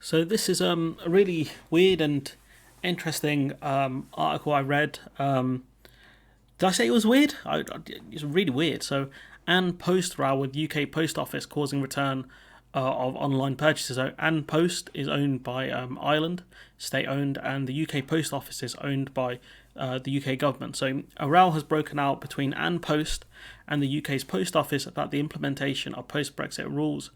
So this is a really weird and interesting article I read. Did I say it was weird? It's really weird. So Ann Post row with UK Post Office causing return of online purchases. So Ann Post is owned by Ireland, state owned, and the UK Post Office is owned by the UK government. So a row has broken out between Ann Post and the UK's Post Office about the implementation of post-Brexit rules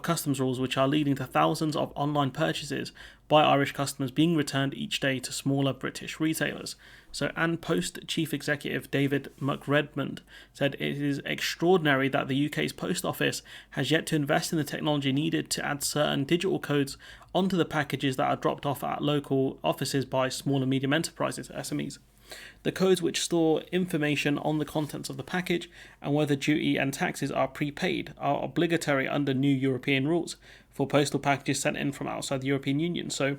customs rules, which are leading to thousands of online purchases by Irish customers being returned each day to smaller British retailers. So, Ann Post Chief Executive David McRedmond said it is extraordinary that the UK's Post Office has yet to invest in the technology needed to add certain digital codes onto the packages that are dropped off at local offices by small and medium enterprises, SMEs. The codes, which store information on the contents of the package and whether duty and taxes are prepaid, are obligatory under new European rules for postal packages sent in from outside the European Union. So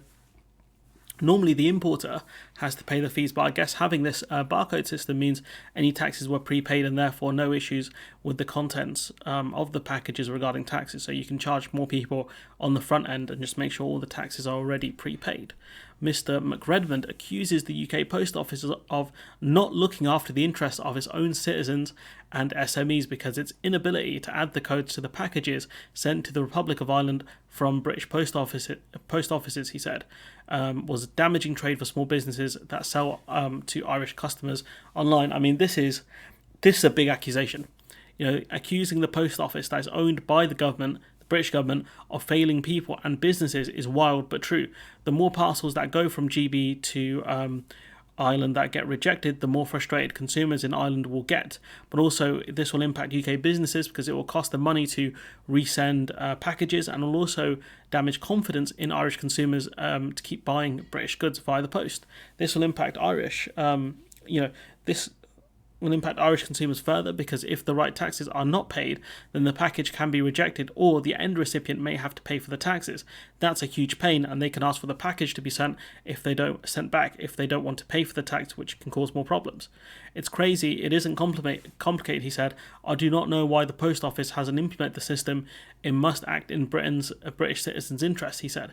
normally the importer has to pay the fees, but I guess having this barcode system means any taxes were prepaid and therefore no issues with the contents of the packages regarding taxes. So you can charge more people on the front end and just make sure all the taxes are already prepaid. Mr. McRedmond accuses the UK Post Office of not looking after the interests of its own citizens and SMEs because its inability to add the codes to the packages sent to the Republic of Ireland from British post offices, he said, was damaging trade for small businesses that sell to Irish customers online. I mean, this is a big accusation. Accusing the post office that is owned by the government, the British government, of failing people and businesses is wild but true. The more parcels that go from GB to Ireland that get rejected, the more frustrated consumers in Ireland will get. But also, this will impact UK businesses because it will cost them money to resend packages, and will also damage confidence in Irish consumers to keep buying British goods via the post. This will impact this will impact Irish consumers further because if the right taxes are not paid, then the package can be rejected or the end recipient may have to pay for the taxes. That's a huge pain, and they can ask for the package to be sent back if they don't want to pay for the tax, which can cause more problems. It's crazy. It isn't complicated, he said. I do not know why the post office hasn't implemented the system. It must act in British citizens' interests, he said.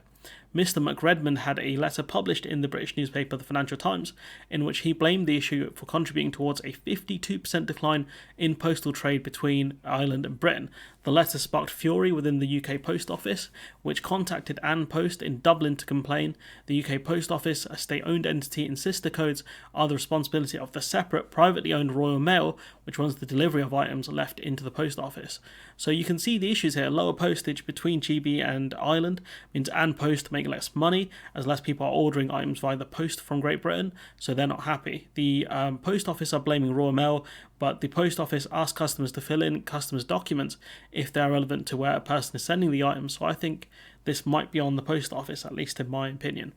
Mr. McRedmond had a letter published in the British newspaper The Financial Times in which he blamed the issue for contributing towards a 52% decline in postal trade between Ireland and Britain. The letter sparked fury within the UK Post Office, which contacted Ann Post in Dublin to complain. The UK Post Office, a state-owned entity, insists the codes are the responsibility of the separate, privately owned Royal Mail, which runs the delivery of items left into the post office. So you can see the issues here. Lower postage between GB and Ireland means Ann Post make less money as less people are ordering items via the post from Great Britain, so they're not happy. The post office are blaming Royal Mail, but the post office asks customers to fill in customers' documents if they're relevant to where a person is sending the item. So I think this might be on the post office, at least in my opinion.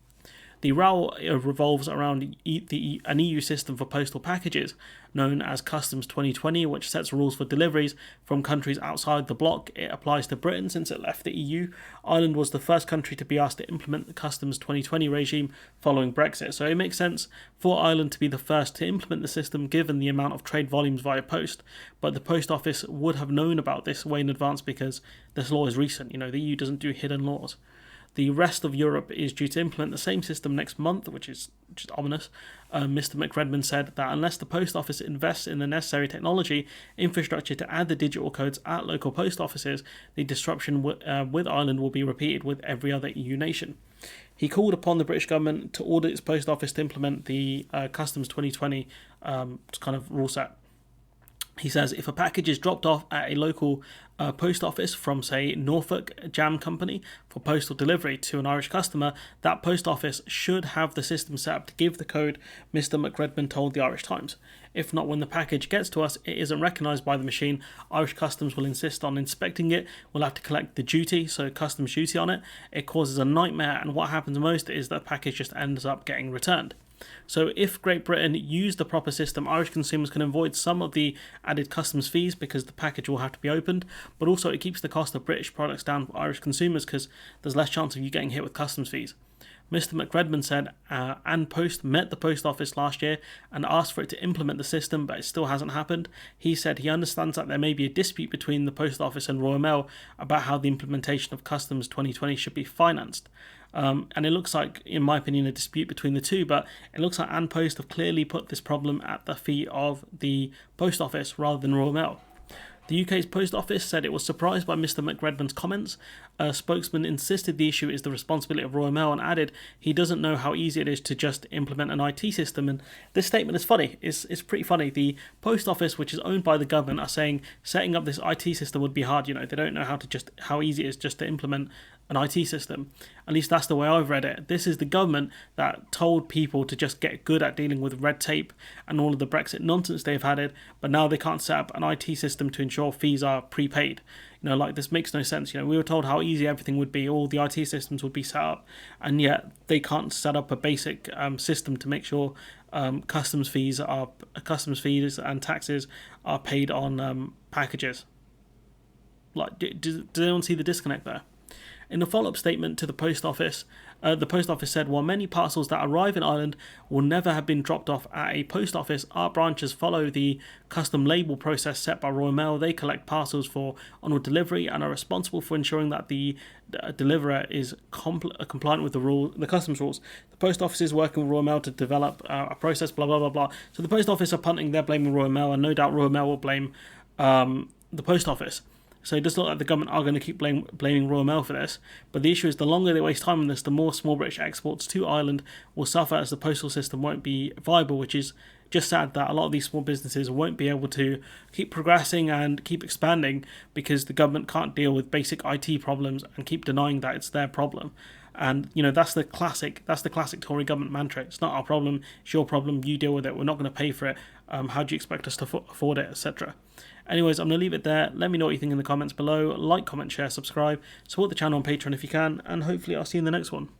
The row revolves around an EU system for postal packages known as Customs 2020, which sets rules for deliveries from countries outside the bloc. It applies to Britain since it left the EU. Ireland was the first country to be asked to implement the Customs 2020 regime following Brexit, so it makes sense for Ireland to be the first to implement the system given the amount of trade volumes via post. But the post office would have known about this way in advance because this law is recent. The EU doesn't do hidden laws. The rest of Europe is due to implement the same system next month, which is ominous. Mr. McRedmond said that unless the post office invests in the necessary technology infrastructure to add the digital codes at local post offices, the disruption with Ireland will be repeated with every other EU nation. He called upon the British government to order its post office to implement the Customs 2020 kind of rule set. He says if a package is dropped off at a local post office from, say, Norfolk Jam Company for postal delivery to an Irish customer, that post office should have the system set up to give the code, Mr. McRedmond told the Irish Times. If not, when the package gets to us, it isn't recognised by the machine. Irish Customs will insist on inspecting it. We'll have to collect the duty, so customs duty on it. It causes a nightmare, and what happens most is that the package just ends up getting returned. So if Great Britain used the proper system, Irish consumers can avoid some of the added customs fees because the package will have to be opened, but also it keeps the cost of British products down for Irish consumers because there's less chance of you getting hit with customs fees. Mr. McRedmond said An Post met the post office last year and asked for it to implement the system, but it still hasn't happened. He said he understands that there may be a dispute between the post office and Royal Mail about how the implementation of Customs 2020 should be financed. And it looks like, in my opinion, a dispute between the two, but it looks like An Post have clearly put this problem at the feet of the post office rather than Royal Mail. The UK's Post Office said it was surprised by Mr. McRedmond's comments. A spokesman insisted the issue is the responsibility of Royal Mail and added he doesn't know how easy it is to just implement an IT system. And this statement is funny. It's pretty funny. The Post Office, which is owned by the government, are saying setting up this IT system would be hard. They don't know how easy it is just to implement an IT system. At least that's the way I've read it. This is the government that told people to just get good at dealing with red tape and all of the Brexit nonsense they've had it, but now they can't set up an IT system to ensure fees are prepaid. This makes no sense. We were told how easy everything would be, all the IT systems would be set up, and yet they can't set up a basic system to make sure customs fees and taxes are paid on packages. Does anyone see the disconnect there? In a follow-up statement to the Post Office said, while many parcels that arrive in Ireland will never have been dropped off at a post office, our branches follow the custom label process set by Royal Mail. They collect parcels for onward delivery and are responsible for ensuring that the deliverer is compliant with the customs rules. The Post Office is working with Royal Mail to develop a process, blah, blah, blah, blah. So the Post Office are punting, they're blaming Royal Mail, and no doubt Royal Mail will blame the Post Office. So it does look like the government are going to keep blaming Royal Mail for this. But the issue is the longer they waste time on this, the more small British exports to Ireland will suffer as the postal system won't be viable, which is just sad that a lot of these small businesses won't be able to keep progressing and keep expanding because the government can't deal with basic IT problems and keep denying that it's their problem. And that's the classic Tory government mantra. It's not our problem, it's your problem, you deal with it, we're not going to pay for it, how do you expect us to afford it, etc. Anyways, I'm going to leave it there. Let me know what you think in the comments below. Like, comment, share, subscribe, support the channel on Patreon if you can, and hopefully I'll see you in the next one.